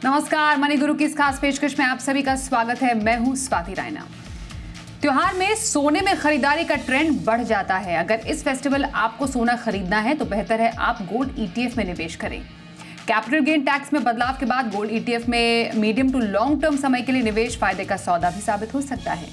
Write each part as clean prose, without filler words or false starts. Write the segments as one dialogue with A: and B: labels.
A: नमस्कार, मनी गुरु की इस खास पेशकश में आप सभी का स्वागत है। मैं हूं स्वाति रायना। त्योहार में सोने में खरीदारी का ट्रेंड बढ़ जाता है। अगर इस फेस्टिवल आपको सोना खरीदना है तो बेहतर है आप गोल्ड ईटीएफ में निवेश करें। कैपिटल गेन टैक्स में बदलाव के बाद गोल्ड ईटीएफ में मीडियम टू लॉन्ग टर्म समय के लिए निवेश फायदे का सौदा भी साबित हो सकता है।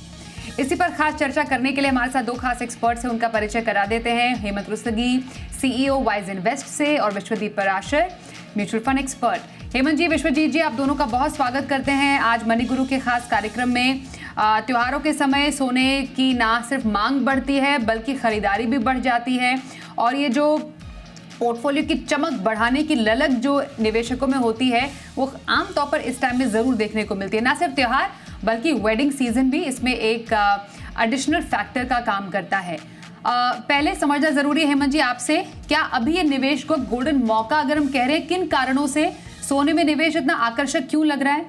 A: इसी पर खास चर्चा करने के लिए हमारे साथ दो खास एक्सपर्ट्स हैं, उनका परिचय करा देते हैं। Hemant Rustagi, CEO Wise Invest से, और Vishwadeep Parashar, mutual fund expert. Hemant ji, Vishwajeet ji, आप दोनों का बहुत स्वागत करते हैं आज मनी गुरु के खास कार्यक्रम में। त्योहारों के समय सोने की ना सिर्फ मांग बढ़ती है बल्कि खरीदारी भी बढ़ जाती है, और ये जो पोर्टफोलियो की चमक बढ़ाने की ललक जो निवेशकों में होती है वो आमतौर पर इस टाइम में जरूर देखने को मिलती है। ना सिर्फ त्योहार बल्कि वेडिंग सीजन भी इसमें एक एडिशनल फैक्टर का काम करता है। पहले समझना जरूरी है हेमंत जी आपसे, क्या अभी ये निवेश को गोल्डन मौका अगर हम कह रहे हैं, किन कारणों से सोने में निवेश इतना आकर्षक क्यों लग रहा है?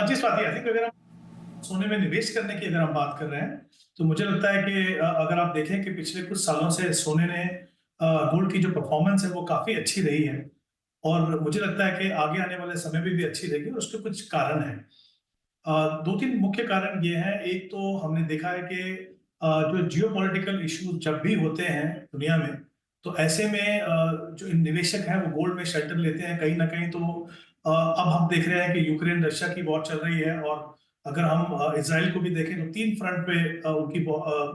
B: जी स्वाति, आई थिंक अगर हम सोने में निवेश करने की अगर हम बात कर रहे हैं तो मुझे लगता है कि अगर आप देखें कि पिछले कुछ सालों से सोने ने गोल्ड की जो परफॉर्मेंस है वो काफी अच्छी रही है, और मुझे लगता है कि आगे आने वाले समय में भी अच्छी रहेगी, और उसके कुछ कारण हैं। दो तीन मुख्य कारण ये हैं। एक तो हमने देखा है कि जो जियोपॉलिटिकल इश्यूज जब भी होते हैं दुनिया में, तो ऐसे में जो निवेशक हैं वो गोल्ड में शेल्टर लेते हैं कहीं ना कहीं। तो अब हम देख रहे हैं कि यूक्रेन रशिया की वॉर चल रही है, और अगर हम इसराइल को भी देखें तो तीन फ्रंट पे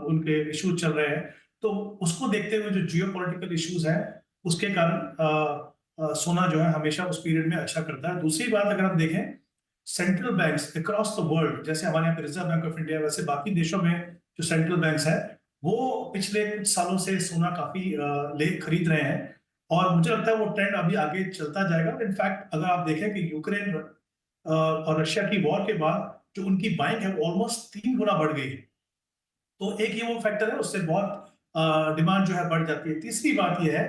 B: उनके इश्यूज चल रहे हैं। तो उसको देखते हुए जो जियोपॉलिटिकल इश्यूज हैं उसके कारण सोना जो है हमेशा उस पीरियड में अच्छा करता है। दूसरी बात, अगर हम देखें central banks across the world, जैसे हमारे यहाँ पे रिजर्व बैंक ऑफ इंडिया, वैसे बाकी देशों में जो सेंट्रल बैंक्स हैं वो पिछले कुछ सालों से सोना काफी ले खरीद रहे हैं, और मुझे लगता है वो ट्रेंड अभी आगे चलता जाएगा। इनफैक्ट अगर आप देखें कि यूक्रेन और रशिया की वॉर के बाद जो उनकी बाइंग है वो ऑलमोस्ट 3 गुना बढ़ गई है। तो एक ये वो फैक्टर है, उससे बहुत डिमांड जो है बढ़ जाती है। तीसरी बात ये है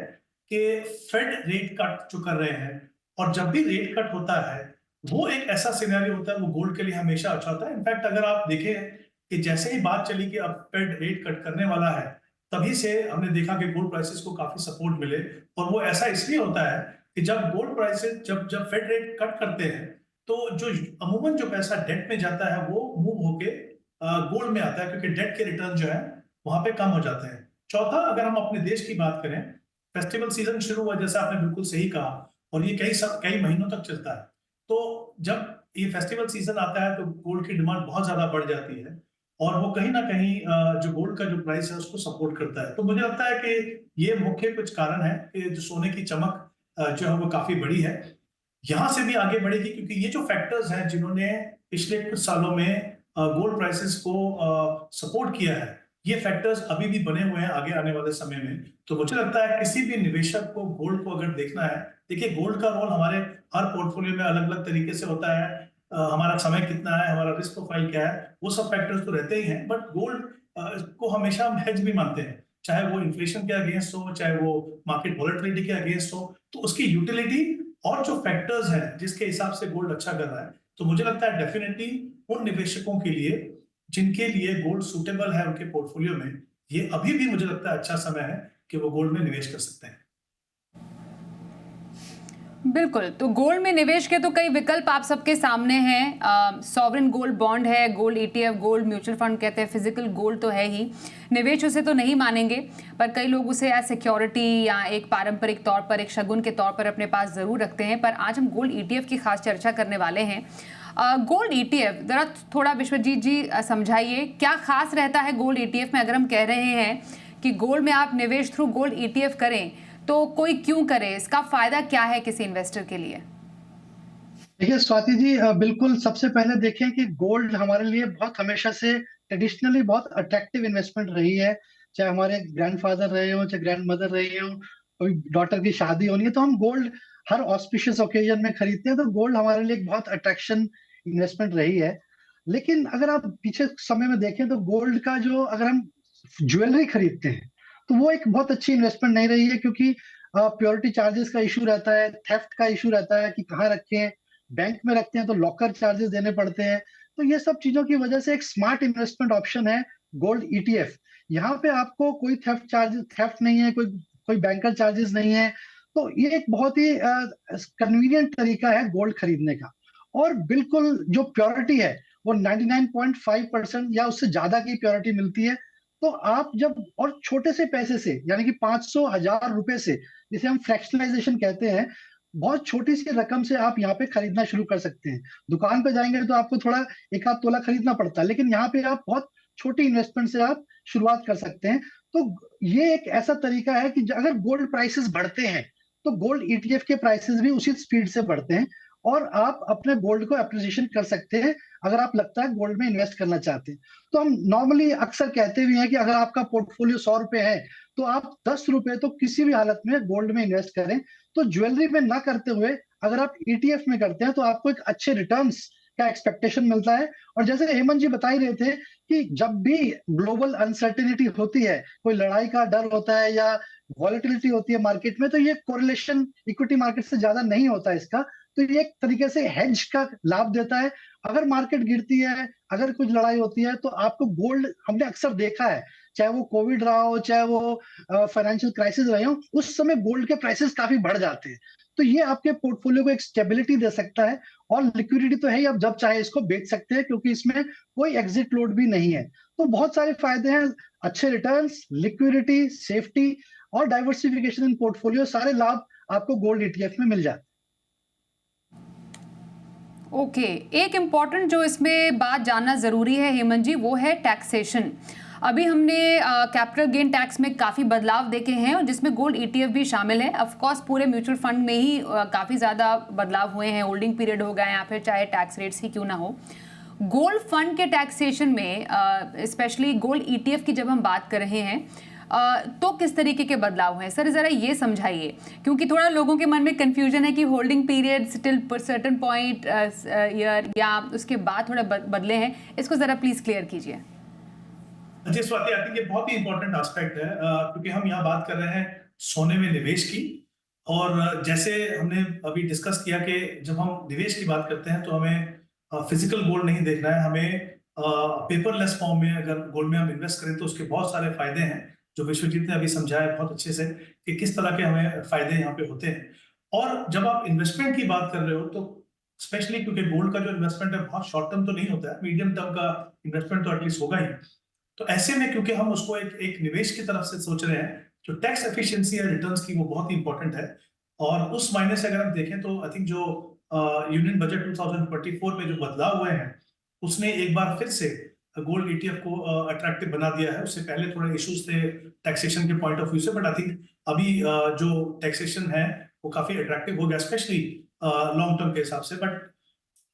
B: कि फेड रेट कट जो कर रहे हैं, और जब भी रेट कट होता है वो एक ऐसा सिनेरियो होता है वो गोल्ड के लिए हमेशा अच्छा होता है। इनफैक्ट अगर आप देखें कि जैसे ही बात चली कि अब फेड रेट कट करने वाला है, तभी से हमने देखा कि गोल्ड प्राइसेस को काफी सपोर्ट मिले। और वो ऐसा इसलिए होता है कि जब गोल्ड प्राइसेस जब जब फेड रेट कट करते हैं तो जो अमूमन जो पैसा डेट में जाता है वो मूव होके गोल्ड में आता है, क्योंकि डेट के रिटर्न जो है वहां पे कम हो जाते हैं। चौथा, अगर हम अपने देश की बात करें, फेस्टिवल सीजन शुरू हुआ जैसा आपने बिल्कुल सही कहा, और ये कई महीनों तक चलता है। तो जब ये फेस्टिवल सीजन आता है तो गोल्ड की डिमांड बहुत ज्यादा बढ़ जाती है, और वो कहीं ना कहीं जो गोल्ड का जो प्राइस है उसको सपोर्ट करता है। तो मुझे लगता है कि ये मुख्य कुछ कारण है कि जो सोने की चमक जो है वो काफी बड़ी है, यहां से भी आगे बढ़ेगी, क्योंकि ये जो फैक्टर्स हैं जिन्होंने पिछले कुछ सालों में गोल्ड प्राइसेस को सपोर्ट किया है, ये फैक्टर्स अभी भी बने हुए हैं आगे आने वाले समय में। तो मुझे लगता है किसी भी निवेशक को गोल्ड को अगर देखना है, देखिए गोल्ड का रोल हमारे हर पोर्टफोलियो में अलग अलग तरीके से होता है। हमारा समय कितना है, हमारा रिस्क प्रोफाइल क्या है, वो सब फैक्टर्स तो रहते ही हैं, बट गोल्ड को हमेशा हम हेज भी मानते हैं, चाहे वो इन्फ्लेशन के अगेंस्ट हो, चाहे वो मार्केट वॉलेटिलिटी के अगेंस्ट हो। तो उसकी यूटिलिटी और जो फैक्टर्स हैं जिसके हिसाब से गोल्ड अच्छा कर रहा है, तो मुझे लगता है डेफिनेटली उन निवेशकों के लिए जिनके लिए गोल्ड सूटेबल है उनके पोर्टफोलियो में, ये अभी भी मुझे लगता है अच्छा समय है कि वो गोल्ड में निवेश कर सकते हैं।
A: बिल्कुल, तो गोल्ड में निवेश के तो कई विकल्प आप सबके सामने हैं। सॉवरेन गोल्ड बॉन्ड है, gold ETF, gold mutual fund कहते हैं, फिजिकल गोल्ड तो है ही। निवेश उसे तो नहीं मानेंगे, पर कई लोग उसे एज सिक्योरिटी या एक पारंपरिक तौर पर, एक शगुन के तौर पर अपने पास जरूर रखते हैं। पर आज हम गोल्ड ईटीएफ की खास चर्चा करने वाले हैं। गोल्ड ईटीएफ जरा थोड़ा विश्वजीत जी समझाइए, क्या खास रहता है गोल्ड ईटीएफ में? अगर हम कह रहे हैं कि गोल्ड में आप निवेश थ्रू गोल्ड ईटीएफ करें तो कोई क्यों करे, इसका फायदा क्या है किसी इन्वेस्टर के लिए?
C: देखिए स्वाति जी, बिल्कुल सबसे पहले देखें कि गोल्ड हमारे लिए बहुत हमेशा से ट्रेडिशनली बहुत अट्रैक्टिव इन्वेस्टमेंट रही है। चाहे हमारे ग्रैंडफादर रहे हो, चाहे ग्रैंड मदर रही हो, कोई डॉटर की शादी होनी है तो हम गोल्ड हर ऑस्पिशियस ओकेजन में खरीदते हैं। तो गोल्ड हमारे लिए एक बहुत अट्रैक्शन इन्वेस्टमेंट रही है। लेकिन अगर आप पीछे समय में देखें तो गोल्ड का जो, अगर हम ज्वेलरी खरीदते हैं तो वो एक बहुत अच्छी इन्वेस्टमेंट नहीं रही है, क्योंकि प्योरिटी चार्जेस का इशू रहता है, थेफ्ट का इशू रहता है कि कहाँ रखें। बैंक में रखते हैं तो लॉकर चार्जेस देने पड़ते हैं। तो ये सब चीजों की वजह से एक स्मार्ट इन्वेस्टमेंट ऑप्शन है गोल्ड ईटीएफ। यहाँ पे आपको कोई थेफ्ट नहीं है, कोई कोई बैंकर चार्जेस नहीं है। तो ये एक बहुत ही कन्वीनियंट तरीका है गोल्ड खरीदने का। और बिल्कुल जो प्योरिटी है वो 99.5% या उससे ज्यादा की प्योरिटी मिलती है। तो आप जब और छोटे से पैसे से, यानी कि 500,000 रुपए से, जिसे हम फ्रैक्शनलाइजेशन कहते हैं, बहुत छोटी सी रकम से आप यहाँ पे खरीदना शुरू कर सकते हैं। दुकान पे जाएंगे तो आपको थोड़ा एक आध तोला खरीदना पड़ता है, लेकिन यहाँ पे आप बहुत छोटी इन्वेस्टमेंट से आप शुरुआत कर सकते हैं। तो ये एक ऐसा तरीका है कि अगर गोल्ड प्राइसेस बढ़ते हैं तो गोल्ड ईटीएफ के प्राइसेस भी उसी स्पीड से बढ़ते हैं, और आप अपने गोल्ड को अप्रिसिएशन कर सकते हैं अगर आप लगता है गोल्ड में इन्वेस्ट करना चाहते हैं। तो हम नॉर्मली अक्सर कहते भी हैं कि अगर आपका पोर्टफोलियो 100 रुपए है तो आप 10 रुपए तो किसी भी हालत में गोल्ड में इन्वेस्ट करें। तो ज्वेलरी में ना करते हुए अगर आप ईटीएफ में करते हैं तो आपको एक अच्छे रिटर्न्स का एक्सपेक्टेशन मिलता है। और जैसे हेमंत जी बता ही रहे थे कि जब भी ग्लोबल अनसर्टेनिटी होती है, कोई लड़ाई का डर होता है या वॉलेटिलिटी होती है मार्केट में, तो ये कोरिलेशन इक्विटी मार्केट से ज्यादा नहीं होता इसका। तो ये एक तरीके से हेज का लाभ देता है। अगर मार्केट गिरती है, अगर कुछ लड़ाई होती है, तो आपको गोल्ड, हमने अक्सर देखा है, चाहे वो कोविड रहा हो, चाहे वो फाइनेंशियल क्राइसिस रहे हो, उस समय गोल्ड के प्राइसेस काफी बढ़ जाते हैं। तो ये आपके पोर्टफोलियो को एक स्टेबिलिटी दे सकता है। और लिक्विडिटी तो है ही, आप जब चाहे इसको बेच सकते हैं क्योंकि इसमें कोई एग्जिट लोड भी नहीं है। तो बहुत सारे फायदे हैं, अच्छे रिटर्न्स, लिक्विडिटी, सेफ्टी और डाइवर्सिफिकेशन इन पोर्टफोलियो, सारे लाभ आपको गोल्ड ईटीएफ में मिल जाते हैं।
A: ओके, एक इम्पॉर्टेंट जो इसमें बात जानना ज़रूरी है हेमंत जी, वो है टैक्सेशन। अभी हमने कैपिटल गेन टैक्स में काफ़ी बदलाव देखे हैं और जिसमें गोल्ड ईटीएफ भी शामिल है। ऑफ कोर्स पूरे म्यूचुअल फंड में ही काफ़ी ज़्यादा बदलाव हुए हैं, होल्डिंग पीरियड हो गए या फिर चाहे टैक्स रेट्स ही क्यों ना हो। गोल्ड फंड के टैक्सेशन में स्पेशली गोल्ड ईटीएफ की जब हम बात कर रहे हैं तो किस तरीके के बदलाव हैं सर, ज़रा ये समझाइए, क्योंकि थोड़ा लोगों के मन में कंफ्यूजन है कि holding period still certain point year या उसके बाद थोड़ा बदले हैं। इसको ज़रा प्लीज़ क्लियर कीजिए।
B: जी स्वाति, आई थिंक ये बहुत ही इंपॉर्टेंट एस्पेक्ट है क्योंकि हम यहाँ बात कर रहे हैं सोने में निवेश की। और जैसे हमने अभी डिस्कस किया कि जब हम निवेश की बात करते हैं तो हमें फिजिकल गोल्ड नहीं देखना है, हमें पेपरलेस फॉर्म में अगर गोल्ड में हम इन्वेस्ट करें तो उसके बहुत सारे फायदे हैं जो विश्वजीत ने अभी समझाया बहुत अच्छे से कि किस तरह के हमें फायदे यहाँ पे होते हैं। और जब आप इन्वेस्टमेंट की बात कर रहे हो तो स्पेशली क्योंकि गोल्ड का जो इन्वेस्टमेंट है बहुत शॉर्ट टर्म तो नहीं होता है, मीडियम टर्म का इन्वेस्टमेंट तो एटलीस्ट होगा ही। तो ऐसे में क्योंकि हम उसको एक निवेश की तरफ से सोच रहे हैं, जो टैक्स एफिशिएंसी है रिटर्न्स की वो बहुत ही इंपॉर्टेंट है। और उस मायने से अगर हम देखें तो आई थिंक जो यूनियन बजट 2024 में जो बदलाव हुए हैं उसने एक बार फिर से गोल्ड ईटीएफ को अट्रैक्टिव बना दिया है। उससे पहले थोड़े इश्यूज थे टैक्सेशन के पॉइंट ऑफ व्यू से, बट आई थिंक अभी जो टैक्सेशन है वो काफी अट्रैक्टिव हो गया, स्पेशली लॉन्ग टर्म के हिसाब से। बट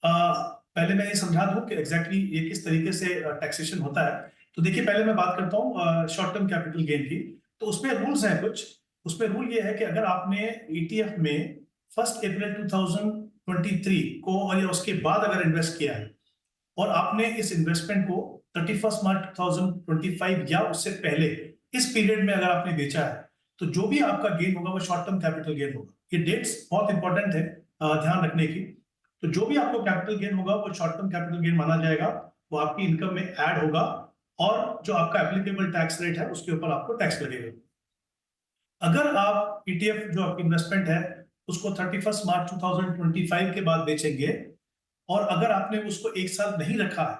B: पहले मैं ये समझा दूं कि एग्जैक्टली ये किस तरीके से टैक्सेशन होता है। तो देखिए, पहले मैं बात करता हूँ शॉर्ट टर्म कैपिटल गेन की। तो उसमें रूल्स हैं कुछ। उसमें रूल ये है कि अगर आपने ईटीएफ में 1 अप्रैल 2023 को और या उसके बाद अगर इन्वेस्ट किया है और आपने इस इन्वेस्टमेंट को 31 मार्च 2025 या उससे पहले इस पीरियड में अगर आपने बेचा है तो जो भी आपका गेन होगा वो शॉर्ट टर्म कैपिटल गेन होगा। ये डेट्स बहुत इंपॉर्टेंट है ध्यान रखने की। तो जो भी आपको कैपिटल गेन होगा वो शॉर्ट टर्म कैपिटल गेन माना जाएगा, वो आपकी इनकम में ऐड होगा और जो आपका एप्लीकेबल टैक्स रेट है उसके ऊपर आपको टैक्स लगेगा। अगर आप ईटीएफ जो आपकी इन्वेस्टमेंट है उसको 31 मार्च 2025 के बाद बेचेंगे और अगर आपने उसको एक साल नहीं रखा है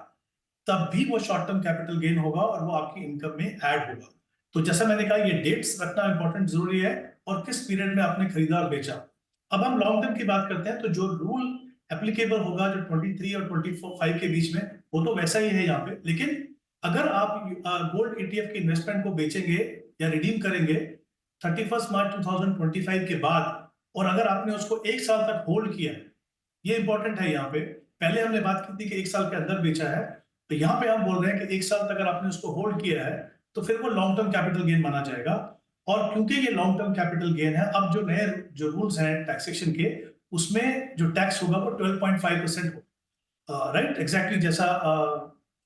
B: तब भी वो शॉर्ट टर्म कैपिटल गेन होगा और वो आपकी इनकम में ऐड होगा। तो जैसा मैंने कहा, ये डेट्स रखना इंपॉर्टेंट जरूरी है और किस पीरियड में आपने खरीदा और बेचा। अब हम लॉन्ग टर्म की बात करते हैं तो जो रूल एप्लीकेबल होगा जो 23 और 25 के बीच में वो तो वैसा ही है यहाँ पे। लेकिन अगर आप गोल्ड ईटीएफ के इन्वेस्टमेंट को बेचेंगे या रिडीम करेंगे 31 मार्च 2025 के बाद और अगर आपने उसको एक साल तक होल्ड किया, ये इंपॉर्टेंट है यहाँ पे। पहले हमने बात की थी कि एक साल के अंदर बेचा है, तो यहाँ पे हम बोल रहे हैं कि एक साल तक अगर आपने उसको होल्ड किया है तो फिर वो लॉन्ग टर्म कैपिटल गेन माना जाएगा। और क्योंकि ये लॉन्ग टर्म कैपिटल गेन है, अब जो नए जो रूल्स हैं टैक्सेशन के उसमें जो टैक्स होगा वो 12.5% होगा, राइट, एग्जैक्टली जैसा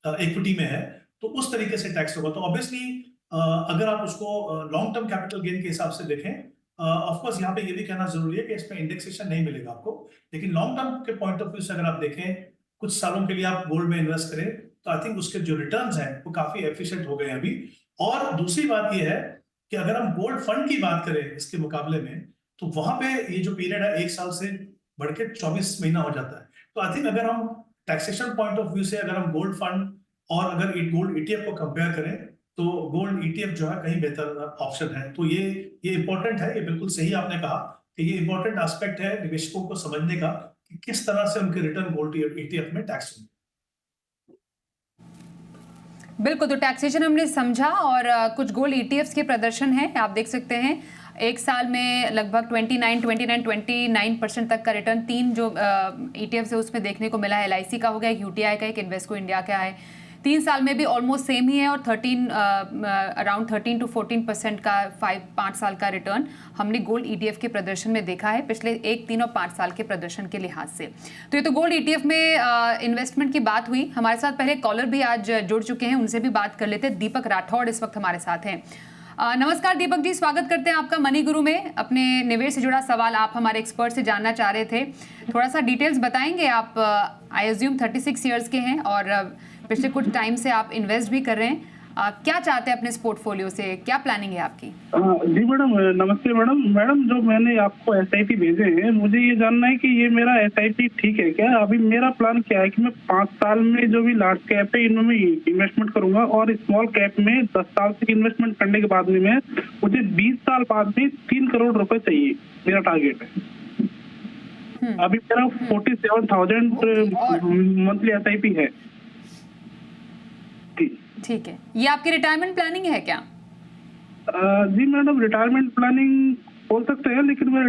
B: इक्विटी में है तो उस तरीके से टैक्स होगा। तो ऑब्वियसली अगर आप उसको लॉन्ग टर्म कैपिटल गेन के हिसाब से देखें, ऑफ कोर्स यहाँ पे ये भी कहना जरूरी है कि इसमें इंडेक्सेशन नहीं मिलेगा आपको, लेकिन लॉन्ग टर्म के पॉइंट ऑफ व्यू से अगर आप देखें कुछ सालों के लिए आप गोल्ड में इन्वेस्ट करें तो आई थिंक उसके जो रिटर्न्स हैं वो काफी एफिशिएंट हो गए हैं अभी। और दूसरी बात ये है कि अगर हम गोल्ड फंड की बात करें इसके मुकाबले में तो वहां पे ये जो पीरियड है 1 साल से बढ़ के 24 महीना हो जाता है। तो आई थिंक अगर हम टैक्सेशन पॉइंट ऑफ व्यू से अगर हम गोल्ड फंड और अगर गोल्ड ईटीएफ को कंपेयर करें तो गोल्ड ईटीएफ जो है कहीं बेहतर ऑप्शन है। तो ये इंपॉर्टेंट है, ये बिल्कुल सही आपने कहा कि ये इंपॉर्टेंट एस्पेक्ट है निवेशकों को समझने का कि किस तरह से उनके रिटर्न गोल्ड ईटीएफ में टैक्स होंगे।
A: बिल्कुल, तो टैक्सेशन हमने समझा और कुछ गोल्ड ईटीएफ्स के प्रदर्शन हैं, आप देख सकते हैं एक साल में लगभग 29% तक का रिटर्न 3 जो ईटीएफ्स है उसमें देखने को मिला है। LIC का हो गया, एक UTI का, एक इन्वेस्को इंडिया का है। 3 साल में भी ऑलमोस्ट सेम ही है और अराउंड 13 to 14% का 5 साल का रिटर्न हमने गोल्ड ईटीएफ के प्रदर्शन में देखा है पिछले 1, 3 और 5 साल के प्रदर्शन के लिहाज से। तो ये तो गोल्ड ईटीएफ में इन्वेस्टमेंट की बात हुई। हमारे साथ पहले कॉलर भी आज जुड़ चुके हैं, उनसे भी बात कर लेते हैं। दीपक राठौड़ इस वक्त हमारे साथ हैं। नमस्कार दीपक जी, स्वागत करते हैं आपका मनी गुरु में। अपने निवेश से जुड़ा सवाल आप हमारे एक्सपर्ट से जानना चाह रहे थे, थोड़ा सा डिटेल्स बताएंगे आप? आई अज्यूम 36 ईयर्स के हैं और पिछले कुछ टाइम से आप इन्वेस्ट भी कर रहे हैं। क्या चाहते हैं अपने इस पोर्टफोलियो से, क्या प्लानिंग है आपकी?
D: जी मैडम, नमस्ते मैडम। मैडम, जो मैंने आपको SIP भेजे हैं, मुझे ये जानना है कि ये मेरा SIP ठीक है क्या? अभी मेरा प्लान क्या है कि मैं 5 साल में जो भी लार्ज कैप है इनमें इन्वेस्टमेंट करूंगा और स्मॉल कैप में 10 साल तक इन्वेस्टमेंट करने के बाद में मुझे 20 साल बाद में 3 करोड़ रुपए चाहिए, मेरा टारगेट है। अभी मेरा 47,000 मंथली SIP है।
A: ठीक है, ये आपकी रिटायरमेंट प्लानिंग है क्या?
D: जी मैडम, रिटायरमेंट प्लानिंग बोल सकते हैं, लेकिन मैं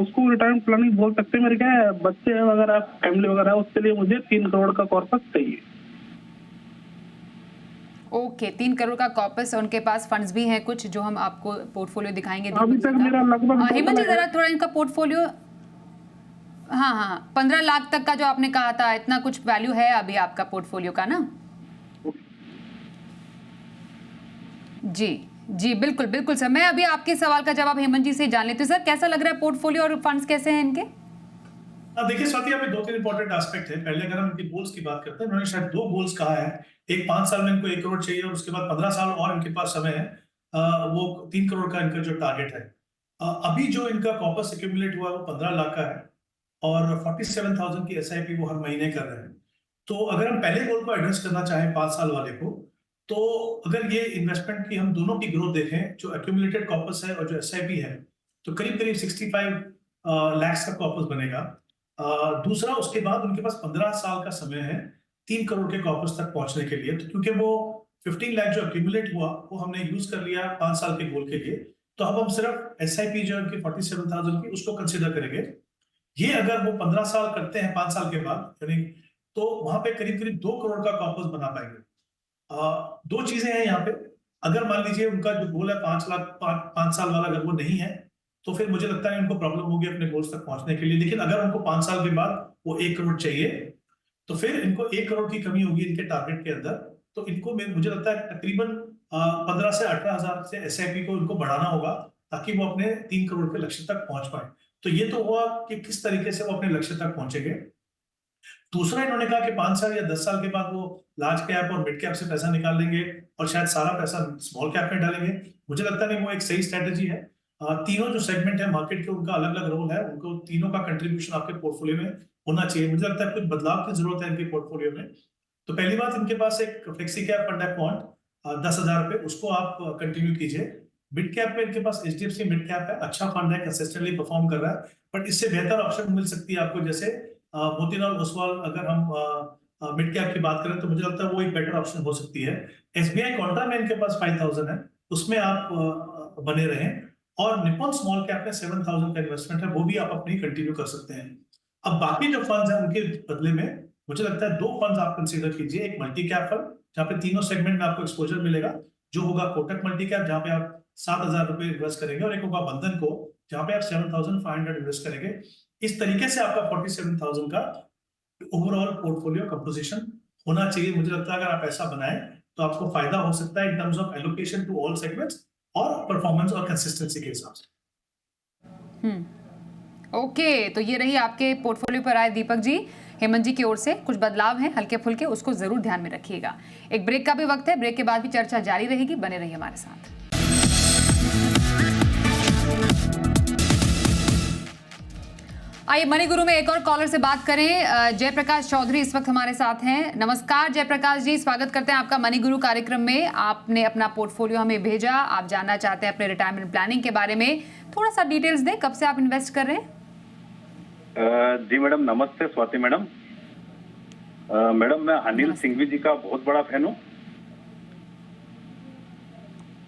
D: उसको रिटायरमेंट प्लानिंग बोल सकते हैं। मेरे क्या है, बच्चे वगैरह, फैमिली वगैरह, उसके लिए मुझे 3 करोड़ का कॉर्पस चाहिए।
A: ओके, 3 करोड़ का कॉर्पस, उनके पास फंड्स भी हैं कुछ जो हम आपको पोर्टफोलियो दिखाएंगे।
D: अभी तक मेरा लगभग
A: हेमंत जी जरा थोड़ा इनका पोर्टफोलियो, हाँ 15 लाख तक का जो आपने कहा था, इतना कुछ वैल्यू है अभी आपका पोर्टफोलियो का ना? जी बिल्कुल बिल्कुल सर। मैं अभी आपके सवाल का जवाब हेमंत जी से जान लेती हूँ। सर, कैसा लग रहा है पोर्टफोलियो और फंड्स कैसे हैं इनके?
B: देखिए स्वाति, यहाँ पे 2-3 इंपॉर्टेंट एस्पेक्ट है। पहले अगर हम इनके गोल्स की बात करते हैं, उन्होंने शायद 2 गोल्स कहा है। एक 5 साल में इनको 1 करोड़ चाहिए और उसके बाद 15 साल और इनके पास समय है, वो 3 करोड़ का इनका जो टारगेट है। अभी जो इनका कॉर्पस एक्यूमुलेट हुआ है वो 15 लाख का है और 47,000 की SIP वो हर महीने कर रहे हैं। तो अगर हम पहले गोल को एड्रेस करना चाहें 5 साल वाले को, तो अगर ये इन्वेस्टमेंट की हम दोनों की ग्रोथ देखें, जो एक्यूमुलेटेड कॉर्पस है और जो SIP है, तो करीब 65 लाख का कॉर्पस बनेगा। दूसरा, उसके बाद उनके पास 15 साल का समय है 3 करोड़ के कॉर्पस तक पहुंचने के लिए। तो क्योंकि वो 15 लाख जो एक्यूमुलेट हुआ वो हमने यूज कर लिया 5 साल के गोल के लिए, तो अब हम सिर्फ SIP जो उनकी 47,000 की उसको कंसिडर करेंगे। ये अगर वो 15 साल करते हैं 5 साल के बाद, यानी तो वहां पे करीब 2 करोड़ का कॉर्पस बना पाएंगे। 2 चीजें हैं यहाँ पे। अगर मान लीजिए उनका जो गोल है 5 साल वाला, अगर वो नहीं है तो फिर मुझे लगता है उनको प्रॉब्लम होगी अपने गोल्स तक पहुंचने के लिए। लेकिन अगर उनको 5 साल के बाद वो 1 करोड़ चाहिए, तो फिर इनको 1 करोड़ की कमी होगी इनके टारगेट के अंदर। तो इनको मुझे लगता है तकरीबन 15 से 18,000 से SIP को इनको बढ़ाना होगा ताकि वो अपने 3 करोड़ के लक्ष्य तक पहुंच पाए। तो ये तो हुआ कि किस तरीके से वो अपने लक्ष्य तक पहुंचेंगे। दूसरा, इन्होंने कहा कि 5 साल या 10 साल के बाद वो लार्ज कैप और मिड कैप से पैसा निकाल लेंगे और शायद सारा पैसा स्मॉल कैप में डालेंगे। मुझे लगता नहीं वो एक सही स्ट्रेटेजी है। तीनों जो सेगमेंट है मार्केट के, उनका अलग अलग रोल है, उनको तीनों का कंट्रीब्यूशन आपके पोर्टफोलियो में होना चाहिए। मुझे लगता है कुछ बदलाव की जरूरत है इनके पोर्टफोलियो में। तो पहली बात, इनके पास एक फ्लेक्सी कैप फंड है पॉन्ड 10,000 रुपए, उसको आप कंटिन्यू कीजिए। मिड कैप में इनके पास HDFC मिड कैप है, अच्छा फंड है, कंसिस्टेंटली परफॉर्म कर रहा है, बट इससे बेहतर ऑप्शन मिल सकती है आपको। जैसे मोतीलाल ओसवाल, अगर हम मिड कैप की बात करें तो मुझे लगता है वो एक बेटर ऑप्शन हो सकती है। SBI कॉन्ट्रा में इनके पास 5,000 है, उसमें आप बने रहें। और निप्पॉन स्मॉल कैप में 7,000 का इन्वेस्टमेंट है, वो भी आप अपनी कंटिन्यू कर सकते हैं। अब बाकी जो फंड्स हैं उनके बदले में मुझे लगता है 2 फंड्स आप कंसीडर कीजिए। एक मल्टी कैप फंड जहाँ पे तीनों सेगमेंट में आपको एक्सपोजर मिलेगा, जो होगा कोटक मल्टी कैप, जहाँ पे आप 7,000 रुपए इन्वेस्ट करेंगे, और एक होगा बंधन को, जहाँ पे आप 7,500 इन्वेस्ट करेंगे। इस तरीके से आपका 47,000 का ओवरऑल पोर्टफोलियो कंपोजिशन होना चाहिए। मुझे लगता है अगर आप ऐसा बनाएं तो आपको फायदा हो सकता है in terms of allocation to all segments और परफॉर्मेंस और कंसिस्टेंसी के हिसाब से।
A: ओके, तो ये रही आपके पोर्टफोलियो पर आए दीपक जी। हेमंत जी की ओर से कुछ बदलाव हैं हल्के फुल्के, उसको जरूर ध्यान में रखिएगा। एक ब्रेक का भी वक्त है, ब्रेक के बाद भी चर्चा जारी रहेगी, बने रहिए हमारे साथ। आइए मनी गुरु में एक और कॉलर से बात करें। जयप्रकाश चौधरी इस वक्त हमारे साथ हैं। नमस्कार जयप्रकाश जी, स्वागत करते हैं आपका मनी गुरु कार्यक्रम में। आपने अपना पोर्टफोलियो हमें भेजा, आप जानना चाहते हैं अपने रिटायरमेंट प्लानिंग के बारे में। थोड़ा सा डिटेल्स दें, कब से आप इन्वेस्ट कर रहे हैं?
E: जी मैडम, नमस्ते स्वाति मैडम। मैडम मैं अनिल सिंघवी जी का बहुत बड़ा फैन हूँ।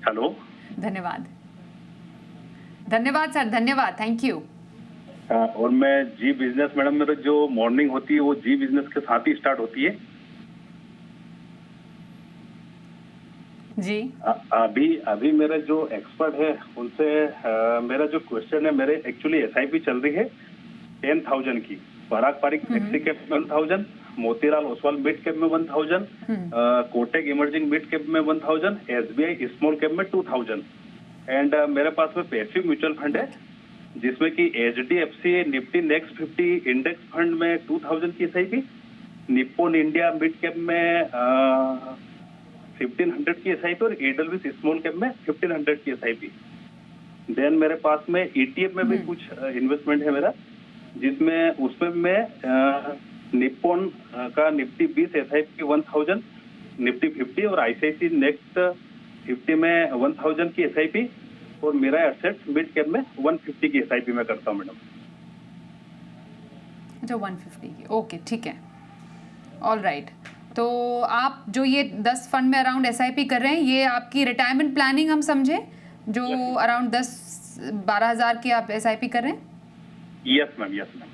E: हेलो,
A: धन्यवाद धन्यवाद सर, धन्यवाद, थैंक यू।
E: और मैं जी बिजनेस, मैडम मेरा जो मॉर्निंग होती है वो जी बिजनेस के साथ ही स्टार्ट होती है
A: जी।
E: अभी मेरे जो एक्सपर्ट है उनसे मेरा जो क्वेश्चन है, मेरे एक्चुअली एसआईपी चल रही है 10,000 की। पराग पारिक फ्लेक्सी कैप में 1,000, मोतीलाल ओसवाल मिड कैप में 1,000, कोटक इमर्जिंग मिड कैप में 1,000, एसबीआई स्मॉल कैप में 2,000। एंड मेरे पास में पैसिव म्यूचुअल फंड है जिसमें कि HDFC Nifty next 50 index fund में 2,000 की SIP, Nippon India mid cap में 1,500 की एसआईपी और एडलविस स्मॉल कैप में 1,500 की एसआईपी। देन मेरे पास में ईटीएफ में भी कुछ इन्वेस्टमेंट है मेरा, जिसमें उसमें मैं निप्पॉन का निफ्टी 20 एसआईपी 1,000, निफ्टी 50 और आईसीआईसी नेक्स्ट 50 में 1,000 की एसआईपी और मेरा एसेट मिड कैप में 150 की एसआईपी में करता हूँ मैडम।
A: अच्छा 150 की, ओके ठीक है, ऑल राइट। तो आप जो ये 10 फंड में अराउंड एसआईपी कर रहे हैं, ये आपकी रिटायरमेंट प्लानिंग हम समझे, जो अराउंड 10-12 हज़ार की आप एसआईपी कर रहे हैं?
E: Yes ma'am, yes ma'am.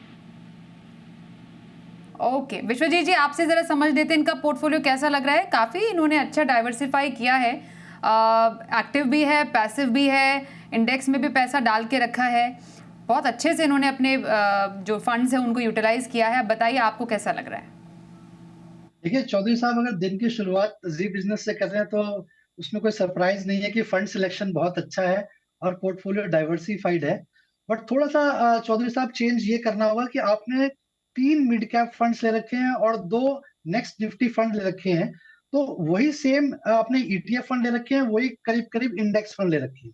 A: Okay Vishwajeet ji, आपसे जरा समझ लेते हैं इनका पोर्टफोलियो कैसा लग रहा है। काफ़ी इन्होंने अच्छा डाइवर्सिफाई किया है, एक्टिव भी है, पैसिव भी है, इंडेक्स में भी पैसा डाल के रखा है। बहुत अच्छे से इन्होंने अपने जो फंड्स हैं उनको यूटिलाइज किया है। बताइए आपको कैसा लग रहा है?
C: देखिए चौधरी साहब, अगर दिन की शुरुआत जी बिजनेस से कर रहे हैं तो उसमें कोई सरप्राइज नहीं है कि फंड सिलेक्शन बहुत अच्छा है और पोर्टफोलियो डाइवर्सिफाइड है। बट थोड़ा सा चौधरी साहब चेंज ये करना होगा कि आपने 3 मिड कैप फंड्स ले रखे हैं और 2 नेक्स्ट निफ्टी फंड ले रखे हैं। तो वही सेम आपने ईटीएफ फंड ले रखे हैं, वही करीब करीब इंडेक्स फंड ले रखे हैं।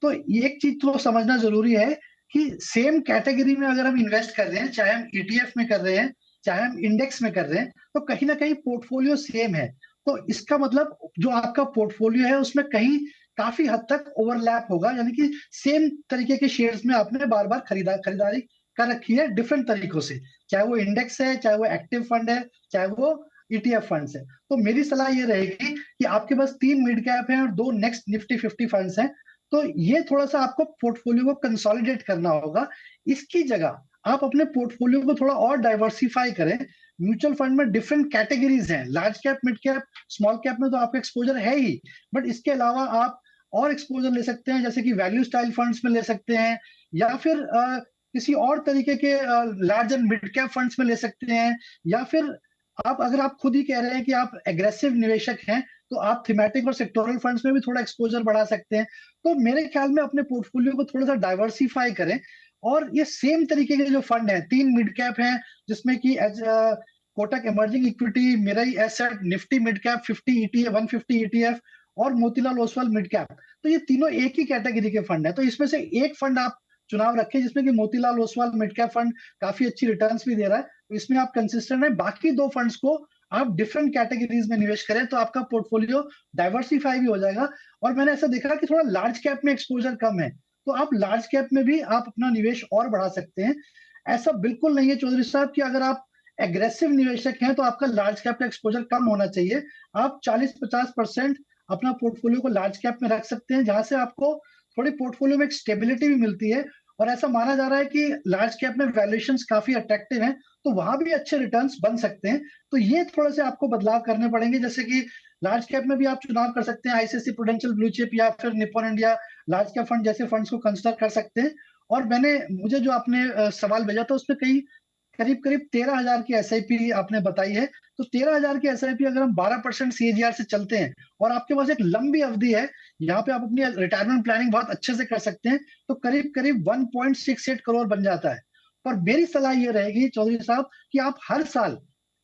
C: तो एक चीज तो समझना जरूरी है कि सेम कैटेगरी में अगर हम इन्वेस्ट कर रहे हैं, चाहे हम ईटीएफ में कर रहे हैं चाहे हम इंडेक्स में कर रहे हैं, तो कहीं ना कहीं पोर्टफोलियो सेम है। तो इसका मतलब जो आपका पोर्टफोलियो है उसमें कहीं काफी हद तक ओवरलैप होगा, यानी कि सेम तरीके के शेयर्स में आपने बार बार खरीदारी कर रखी है डिफरेंट तरीकों से, चाहे वो इंडेक्स है, चाहे वो एक्टिव फंड है, चाहे वो ईटीएफ फंड्स है। तो मेरी सलाह ये रहेगी कि आपके पास 3 मिड कैप हैं और 2 नेक्स्ट निफ्टी 50 फंड्स हैं, तो ये थोड़ा सा आपको पोर्टफोलियो को कंसोलिडेट करना होगा। इसकी जगह आप अपने पोर्टफोलियो को थोड़ा और डाइवर्सिफाई करें। म्यूचुअल फंड में डिफरेंट कैटेगरीज हैं, large cap, mid cap, small cap में तो आपका एक्सपोजर है ही, बट इसके अलावा आप और एक्सपोजर ले सकते हैं, जैसे कि वैल्यू स्टाइल फंड्स में ले सकते हैं, या फिर किसी और तरीके के large and mid cap funds में ले सकते हैं, या फिर अगर आप खुद ही कह रहे हैं कि आप एग्रेसिव निवेशक हैं तो आप थीमेटिक और सेक्टोरल फंड्स में भी थोड़ा एक्सपोजर बढ़ा सकते हैं। तो मेरे ख्याल में अपने पोर्टफोलियो को थोड़ा सा डाइवर्सिफाई करें। और ये सेम तरीके के जो फंड हैं, 3 मिड कैप हैं जिसमें कि Kotak emerging equity, Mirae asset, Nifty mid cap 50 ETF 150 ETF और मोतीलाल ओसवाल मिड कैप, तो ये तीनों एक ही कैटेगरी के फंड है। तो इसमें से एक फंड आप चुनाव रखें जिसमें कि Motilal Oswal mid cap fund काफी अच्छी रिटर्न्स भी दे रहा है, तो इसमें आप कंसिस्टेंट है। बाकी 2 फंड्स को आप डिफरेंट कैटेगरीज में निवेश करें तो आपका पोर्टफोलियो डाइवर्सिफाई भी हो जाएगा। और मैंने ऐसा देखा कि थोड़ा लार्ज कैप में एक्सपोजर कम है, तो आप लार्ज कैप में भी आप अपना निवेश और बढ़ा सकते हैं। ऐसा बिल्कुल नहीं है चौधरी साहब कि अगर आप एग्रेसिव निवेशक हैं तो आपका लार्ज कैप का एक्सपोजर कम होना चाहिए। आप 40-50% अपना पोर्टफोलियो को लार्ज कैप में रख सकते हैं, जहां से आपको थोड़ी पोर्टफोलियो में एक स्टेबिलिटी भी मिलती है। और ऐसा माना जा रहा है कि लार्ज कैप में वैल्यूएशंस काफी अट्रैक्टिव हैं, तो वहां भी अच्छे रिटर्न्स बन सकते हैं। तो ये थोड़े से आपको बदलाव करने पड़ेंगे, जैसे कि लार्ज कैप में भी आप चुनाव कर सकते हैं, आईसीआईसी प्रूडेंशियल ब्लू चिप या फिर Nippon India large cap fund जैसे फंड्स को कंसिडर कर सकते हैं। और मुझे जो आपने सवाल भेजा था उसमें करीब करीब 13,000 की एसआईपी आपने बताई है। तो 13,000 की एसआईपी अगर हम 12% सीएजीआर से चलते हैं और आपके पास एक लंबी अवधि है, यहाँ पे आप अपनी रिटायरमेंट प्लानिंग बहुत अच्छे से कर सकते हैं, तो करीब करीब 1.68 करोड़ बन जाता है। पर मेरी सलाह ये रहेगी चौधरी साहब कि आप हर साल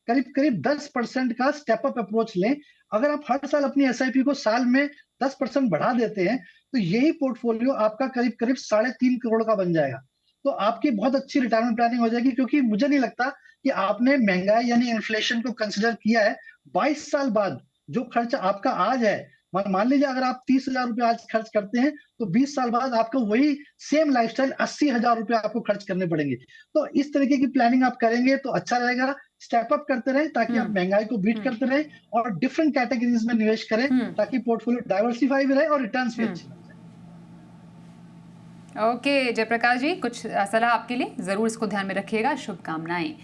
C: करीब करीब 10% का स्टेप अप अप्रोच लें। अगर आप हर साल अपनी एसआईपी को साल में 10% बढ़ा देते हैं तो यही पोर्टफोलियो आपका करीब करीब 3.5 करोड़ का बन जाएगा। तो आपकी बहुत अच्छी रिटायरमेंट प्लानिंग हो जाएगी, क्योंकि मुझे नहीं लगता कि आपने महंगाई यानी इन्फ्लेशन को कंसिडर किया है। 22 साल बाद जो खर्च आपका आज है, मान लीजिए अगर आप 30,000 रुपए आज खर्च करते हैं, तो 20 साल बाद आपका वही सेम लाइफस्टाइल 80,000 रुपए आपको खर्च करने पड़ेंगे। तो इस तरीके की प्लानिंग आप करेंगे तो अच्छा रहेगा। स्टेप अप करते रहें ताकि आप महंगाई को बीट करते रहें, और डिफरेंट कैटेगरीज में निवेश करें ताकि पोर्टफोलियो डाइवर्सिफाई भी रहे और रिटर्न्स भी अच्छे मिल जाए।
A: ओके जयप्रकाश जी, कुछ सलाह आपके लिए, जरूर इसको ध्यान में रखिएगा। शुभकामनाएं।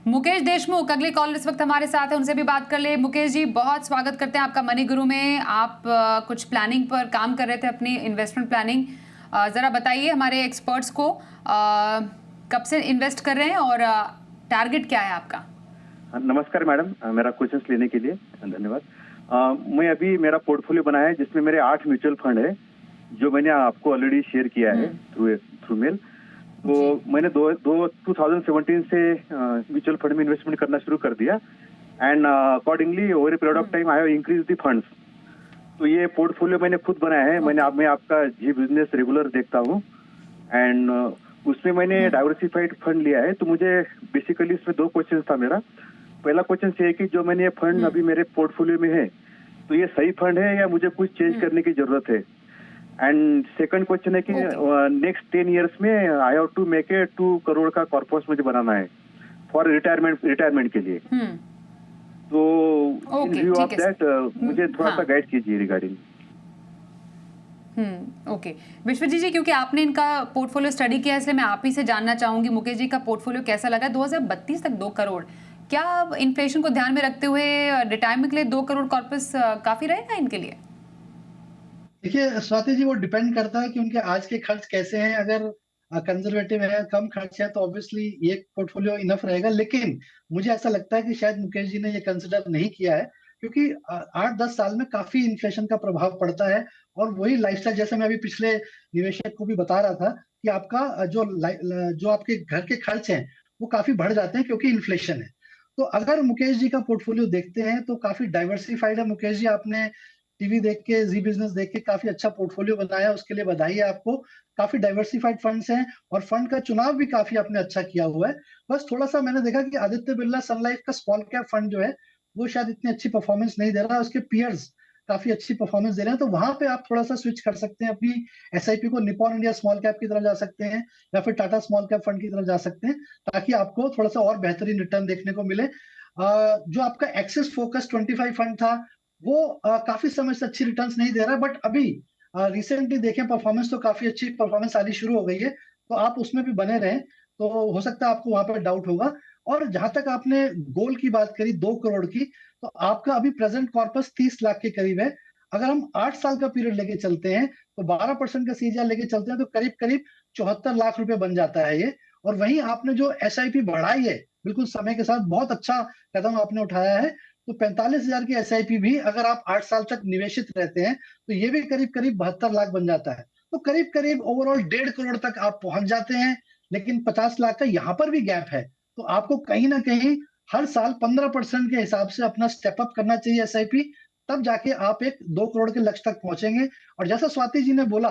A: मुकेश देशमुख अगले कॉल इस वक्त हमारे साथ है, उनसे भी बात कर ले। मुकेश जी, बहुत स्वागत करते हैं आपका मनी गुरु में। आप कुछ प्लानिंग पर काम कर रहे थे, अपनी इन्वेस्टमेंट प्लानिंग। जरा बताइए हमारे एक्सपर्ट्स को कब से इन्वेस्ट कर रहे हैं और टारगेट क्या है आपका?
F: नमस्कार मैडम, मेरा क्वेश्चन लेने के लिए धन्यवाद। मैं अभी मेरा पोर्टफोलियो बनाया है जिसमें मेरे 8 म्यूचुअल फंड है, जो मैंने आपको ऑलरेडी शेयर किया है थ्रू मेल। तो मैंने 2017 से म्यूचुअल फंड में इन्वेस्टमेंट करना शुरू कर दिया, and accordingly over a period of time I have increase the funds. तो ये पोर्टफोलियो मैंने खुद बनाया है। मैं आपका जी बिजनेस रेगुलर देखता हूँ, एंड उसमें मैंने डाइवर्सिफाइड फंड लिया है। तो मुझे बेसिकली इसमें 2 क्वेश्चन था मेरा। पहला क्वेश्चन ये है कि जो मैंने ये फंड अभी मेरे पोर्टफोलियो में है, तो ये सही फंड है या मुझे कुछ चेंज करने की जरूरत है? एंड सेकंड क्वेश्चन है कि नेक्स्ट 10 इयर्स में I have to make a 2 crore का कॉर्पस मुझे बनाना है फॉर रिटायरमेंट के लिए। तो इन व्यू ऑफ दैट मुझे थोड़ा सा गाइड कीजिए रिगार्डिंग।
A: ओके विश्वजीत जी, क्योंकि आपने इनका पोर्टफोलियो स्टडी किया है, इसलिए मैं आप ही से जानना चाहूंगी मुकेश जी का पोर्टफोलियो कैसा लगा। 2032 तक 2 करोड़, क्या इन्फ्लेशन को ध्यान में रखते हुए रिटायरमेंट के लिए 2 करोड़ कॉर्पस काफी रहेगा इनके लिए?
C: देखिए स्वाति जी, वो डिपेंड करता है कि उनके आज के खर्च कैसे हैं। अगर कंजर्वेटिव है, कम खर्च है, तो ऑब्वियसली ये पोर्टफोलियो इनफ रहेगा। लेकिन मुझे ऐसा लगता है कि शायद मुकेश जी ने ये कंसिडर नहीं किया है, क्योंकि 8-10 साल में काफी इन्फ्लेशन का प्रभाव पड़ता है। और वही लाइफस्टाइल, जैसे मैं अभी पिछले निवेशक को भी बता रहा था कि आपका जो आपके घर के खर्च हैं वो काफी बढ़ जाते हैं क्योंकि इन्फ्लेशन है। तो अगर मुकेश जी का पोर्टफोलियो देखते हैं तो काफी डाइवर्सिफाइड है। मुकेश जी, आपने टीवी देख के, जी बिजनेस देख के काफी अच्छा पोर्टफोलियो बनाया, उसके लिए बधाई है आपको। काफी डाइवर्सिफाइड फंड्स हैं और फंड का चुनाव भी काफी आपने अच्छा किया हुआ है। बस थोड़ा सा मैंने देखा कि आदित्य बिरला सन लाइफ का स्मॉल कैप फंड जो है वो शायद इतनी अच्छी परफॉर्मेंस नहीं दे रहा है, उसके पीयर्स काफी अच्छी परफॉर्मेंस दे रहे हैं। तो वहां पे आप थोड़ा सा स्विच कर सकते हैं अपनी एसआईपी को, निपॉन इंडिया स्मॉल कैप की तरफ जा सकते हैं या फिर टाटा स्मॉल कैप फंड की तरफ जा सकते हैं, ताकि आपको थोड़ा सा और बेहतरीन रिटर्न देखने को मिले। जो आपका एक्सिस फोकस 25 फंड था वो काफी समय से अच्छी रिटर्न्स नहीं दे रहा है, बट अभी रिसेंटली देखें परफॉर्मेंस तो काफी अच्छी परफॉर्मेंस आनी शुरू हो गई है। तो आप उसमें भी बने रहें, तो हो सकता है आपको वहां पर डाउट होगा। और जहां तक आपने गोल की बात करी 2 करोड़ की, तो आपका अभी प्रेजेंट कॉर्पस 30 लाख के करीब है। अगर हम 8 साल का पीरियड लेके चलते हैं तो 12% का सीजीआर लेके चलते हैं तो करीब करीब 74 लाख रुपए बन जाता है ये। और वहीं आपने जो एसआईपी बढ़ाई है, बिल्कुल समय के साथ बहुत अच्छा कदम आपने उठाया है। तो 45,000 की एसआईपी भी अगर आप 8 साल तक निवेशित रहते हैं तो ये भी करीब करीब 72 लाख बन जाता है। तो करीब करीब ओवरऑल 1.5 करोड़ तक आप पहुंच जाते हैं। लेकिन 50 लाख का यहाँ पर भी गैप है, तो आपको कहीं ना कहीं हर साल 15% के हिसाब से अपना स्टेप अप करना चाहिए एसआईपी, तब जाके आप एक 2 करोड़ के लक्ष्य तक पहुंचेंगे। और जैसा स्वाति जी ने बोला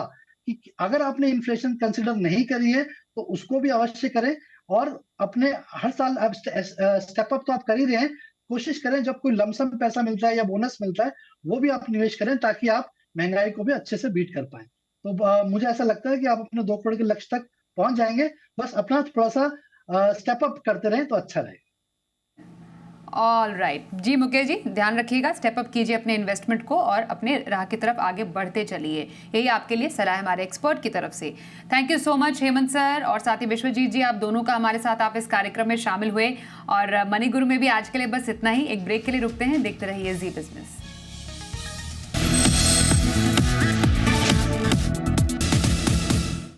C: कि अगर आपने इन्फ्लेशन कंसिडर नहीं करी है तो उसको भी अवश्य करें, और अपने हर साल आप स्टेप अप तो आप कर ही रहे हैं, कोशिश करें जब कोई लमसम पैसा मिलता है या बोनस मिलता है वो भी आप निवेश करें, ताकि आप महंगाई को भी अच्छे से बीट कर पाए। तो मुझे ऐसा लगता है कि आप अपने 2 करोड़ के लक्ष्य तक पहुंच जाएंगे। बस अपना थोड़ा सा स्टेप अप करते रहें तो अच्छा रहेगा।
A: ऑल राइट जी मुकेश जी, ध्यान रखिएगा, स्टेप अप कीजिए अपने इन्वेस्टमेंट को और अपने राह की तरफ आगे बढ़ते चलिए। यही आपके लिए सलाह है हमारे एक्सपर्ट की तरफ से। Thank you so much Hemant sir और साथ ही विश्वजीत जी, आप दोनों का हमारे साथ आप इस कार्यक्रम में शामिल हुए। और मनी गुरु में भी आज के लिए बस इतना ही। एक ब्रेक के लिए रुकते हैं, देखते रहिए जी बिजनेस।